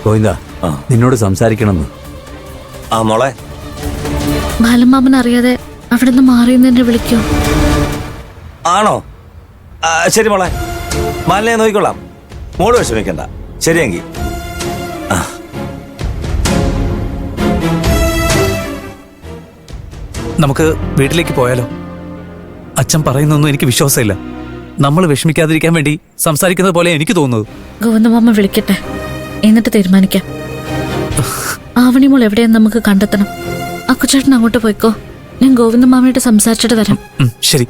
ഗോവിന്ദ, നിന്നോട് സംസാരിക്കണമെന്ന്. ആ മോളെ, ബാലമാമൻ അറിയാതെ അവിടെ നിന്ന് മാറിയെന്നെ വിളിക്കോ? ആണോ? ശരി മോളെ, ബാലനെ നോക്കിക്കൊള്ളാം, മോള് വിഷമിക്കണ്ട. ശരിയെങ്കിൽ നമുക്ക് വീട്ടിലേക്ക് പോയാലോ? അച്ഛൻ പറയുന്നൊന്നും എനിക്ക് വിശ്വാസമില്ല. നമ്മൾ വിഷമിക്കാതിരിക്കാൻ വേണ്ടി സംസാരിക്കുന്നത് പോലെ എനിക്ക് തോന്നുന്നത്. ഗോവിന്ദമാമ വിളിക്കട്ടെ, എന്നിട്ട് തീരുമാനിക്കാം. ആവണിമോൾ എവിടെയെന്ന് നമുക്ക് കണ്ടെത്തണം. അക്കുചേട്ടൻ അങ്ങോട്ട് പോയിക്കോ, ഞാൻ ഗോവിന്ദമാമയോട് സംസാരിച്ചിട്ട് വരാം. ശരി.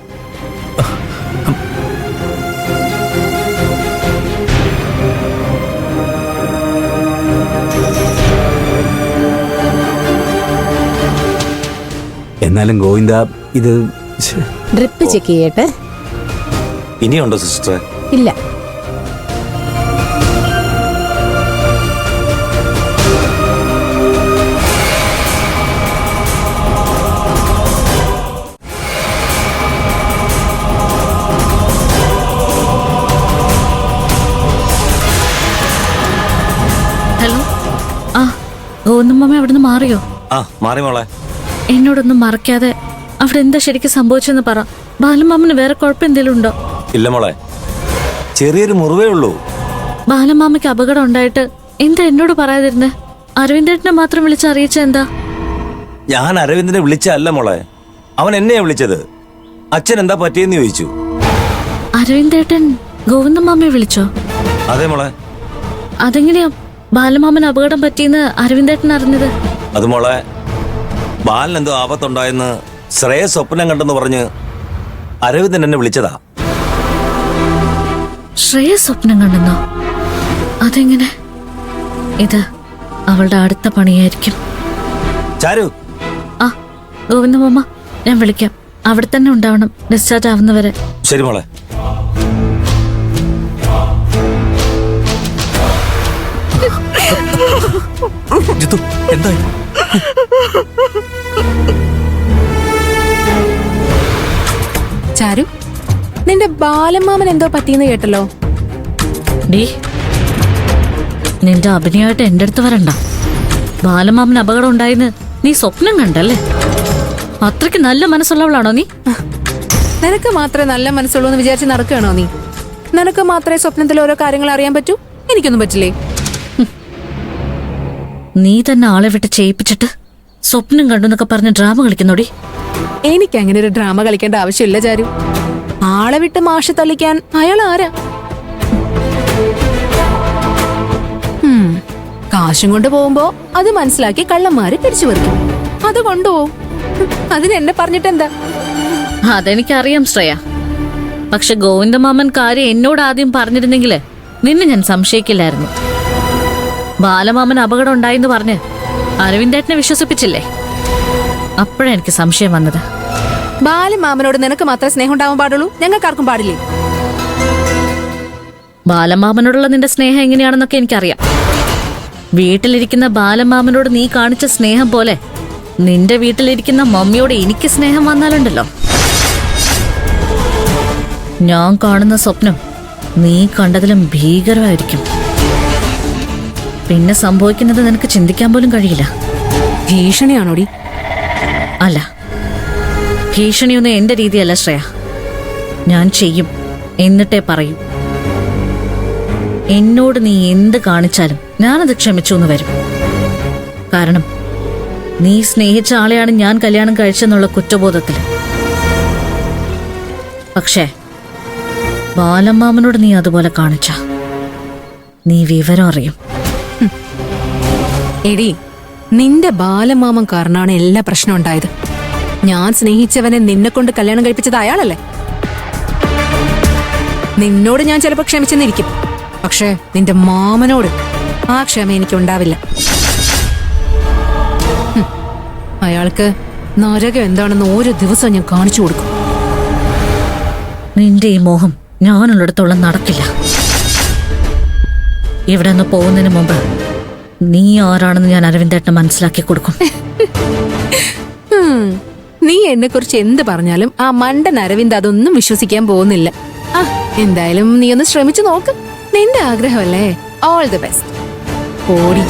എന്നാലും ഗോവിന്ദ, ഇത് ഡ്രിപ്പ് ചെക്ക് ചെയ്യട്ടെ. ഇനിയുണ്ടോ സിസ്റ്ററെ? ഇല്ല. ഹലോ. ആ, ഗോവിന്ദമാമ അവിടെ നിന്ന് മാറിയോ? മാറി മോളെ. എന്നോടൊന്നും മറക്കാതെ അവിടെ എന്താ ശരിക്കും സംഭവിച്ചെന്ന് പറ. ബാലമാമന് വേറെ കുഴപ്പം എന്തെങ്കിലും ഉണ്ടോ? ഇല്ല മോളെ, ചെറിയൊരു മുറിവേ ഉള്ളൂ. ബാലമാമയ്ക്ക് അപകടം ഉണ്ടായിട്ട് എന്താ എന്നോട് പറയാതിരുന്നേ? അരവിന്ദേട്ടനെ മാത്രം വിളിച്ചറിയിച്ച എന്താ? ഞാൻ അരവിന്ദനെ വിളിച്ചല്ല മോളെ, അവൻ എന്നെയാ വിളിച്ചത്. അച്ഛൻ എന്താ പറ്റിയെന്ന് ചോദിച്ചു. അരവിന്ദേട്ടൻ ഗോവിന്ദമാമയെ വിളിച്ചോ? അതെ മോളെ. അതെങ്ങനെയാ ബാലമാമന് അപകടം പറ്റിയെന്ന് അരവിന്ദേട്ടൻ അറിഞ്ഞത്? അത് മോളെ, ബാലൻ എന്തോ ആപത്തുണ്ടായെന്ന് ശ്രേയ സ്വപ്നം കണ്ടെന്ന് പറഞ്ഞ് അരവിന്ദൻ എന്നെ വിളിച്ചതാ. ശ്രേയ സ്വപ്നം കണ്ടെന്നോ? അതെങ്ങനെ? ഇത് അവളുടെ അടുത്ത പണിയായിരിക്കും. ചാരു. ആ, ഗോവിന്ദമാമ, ഞാൻ വിളിക്കാം. അവിടെ തന്നെ ഉണ്ടാവണം ഡിസ്ചാർജ് ആവുന്നവരെ. ശരി മോളെ. ജിത്തു, എന്തായി? ചാരു, നിന്റെ ബാലമാമൻ എന്തോ പറ്റിയെന്ന് കേട്ടല്ലോ. ഡീ, നിന്റെ അഭിനയമായിട്ട് എന്റെ അടുത്ത് വരണ്ട. ബാലമാമന് അപകടം ഉണ്ടായിന്ന് നീ സ്വപ്നം കണ്ടല്ലേ? അത്രയ്ക്ക് നല്ല മനസ്സുള്ളവളാണോ നീ? നിനക്ക് മാത്രമേ നല്ല മനസ്സുള്ളൂ എന്ന് വിചാരിച്ച് നടക്കുകയാണോ നീ? നിനക്ക് മാത്രമേ സ്വപ്നത്തിൽ ഓരോ കാര്യങ്ങൾ അറിയാൻ പറ്റൂ, എനിക്കൊന്നും പറ്റില്ലേ? നീ തന്നെ ആളെ വിട്ട് ചെയ്യിപ്പിച്ചിട്ട് സ്വപ്നം കണ്ടെന്നൊക്കെ പറഞ്ഞ് ഡ്രാമ കളിക്കുന്നോടി. എനിക്ക് അങ്ങനെ ഒരു ഡ്രാമ കളിക്കേണ്ട ആവശ്യമില്ല ചാരു. ആളെ വിട്ട് മാഷ് തള്ളിക്കാൻ അയാൾ ആരാ? കാശും കൊണ്ട് പോകുമ്പോ അത് മനസ്സിലാക്കി കള്ളന്മാര് പിടിച്ചു പറിക്കും. അത് കൊണ്ടുപോകും. അതിന് എന്നെ പറഞ്ഞിട്ടെന്താ? അതെനിക്കറിയാം ശ്രേയ. പക്ഷെ ഗോവിന്ദമാമൻ കാര്യം എന്നോട് ആദ്യം പറഞ്ഞിരുന്നെങ്കില് നിന്നെ ഞാൻ സംശയിക്കില്ലായിരുന്നു. ബാലമാമൻ അപകടം ഉണ്ടായിന്ന് പറഞ്ഞ് അരവിന്ദേട്ടനെ വിശ്വസിപ്പിച്ചില്ലേ? അപ്പോഴാ എനിക്ക് സംശയം വന്നത്. ബാലമാമനോട് നിനക്ക് മാത്രമേ സ്നേഹം ഉണ്ടാവാൻ പാടുള്ളൂ, ഞങ്ങൾക്കാർക്കും പാടില്ലേ? ബാലമാമനോടുള്ള നിന്റെ സ്നേഹം എങ്ങനെയാണെന്നൊക്കെ എനിക്കറിയാം. വീട്ടിലിരിക്കുന്ന ബാലമാമനോട് നീ കാണിച്ച സ്നേഹം പോലെ നിന്റെ വീട്ടിലിരിക്കുന്ന മമ്മിയോട് എനിക്ക് സ്നേഹം വന്നാലുണ്ടല്ലോ, ഞാൻ കാണുന്ന സ്വപ്നം നീ കണ്ടതിലും ഭീകരമായിരിക്കും. പിന്നെ സംഭവിക്കുന്നത് നിനക്ക് ചിന്തിക്കാൻ പോലും കഴിയില്ല. ഭീഷണിയാണോടി? അല്ല, ഭീഷണിയൊന്നും എന്റെ രീതിയല്ല ശ്രേയ. ഞാൻ ചെയ്യും, എന്നിട്ടേ പറയും. എന്നോട് നീ എന്ത് കാണിച്ചാലും ഞാനത് ക്ഷമിച്ചു എന്ന് വരും. കാരണം നീ സ്നേഹിച്ച ആളെയാണ് ഞാൻ കല്യാണം കഴിച്ചെന്നുള്ള കുറ്റബോധത്തിൽ. പക്ഷേ ബാലമാമനോട് നീ അതുപോലെ കാണിച്ച നീ വിവരം അറിയും. എടി, നിന്റെ ബാലമാമൻ കാരണമാണ് എല്ലാ പ്രശ്നം ഉണ്ടായത്. ഞാൻ സ്നേഹിച്ചവനെ നിന്നെ കൊണ്ട് കല്യാണം കഴിപ്പിച്ചത് അയാളല്ലേ? നിന്നോട് ഞാൻ ചിലപ്പോൾ ക്ഷമിച്ചെന്നിരിക്കും, പക്ഷേ നിന്റെ മാമനോട് ആ ക്ഷമ എനിക്കുണ്ടാവില്ല. അയാൾക്ക് നരകം എന്താണെന്ന് ഓരോ ദിവസവും ഞാൻ കാണിച്ചു കൊടുക്കും. നിന്റെ ഈ മോഹം ഞാനുള്ളിടത്തോളം നടക്കില്ല. ഇവിടെ നിന്ന് പോകുന്നതിന് മുമ്പ് നീ ആരാണെന്ന് ഞാൻ അരവിന്ദേട്ടന് മനസ്സിലാക്കി കൊടുക്കും. നീ എന്നെ കുറിച്ച് എന്ത് പറഞ്ഞാലും ആ മണ്ടൻ അരവിന്ദ് അതൊന്നും വിശ്വസിക്കാൻ പോകുന്നില്ല. എന്തായാലും നീ ഒന്ന് ശ്രമിച്ചു നോക്ക്. നിന്റെ ആഗ്രഹമല്ലേ? All the best. ഓടി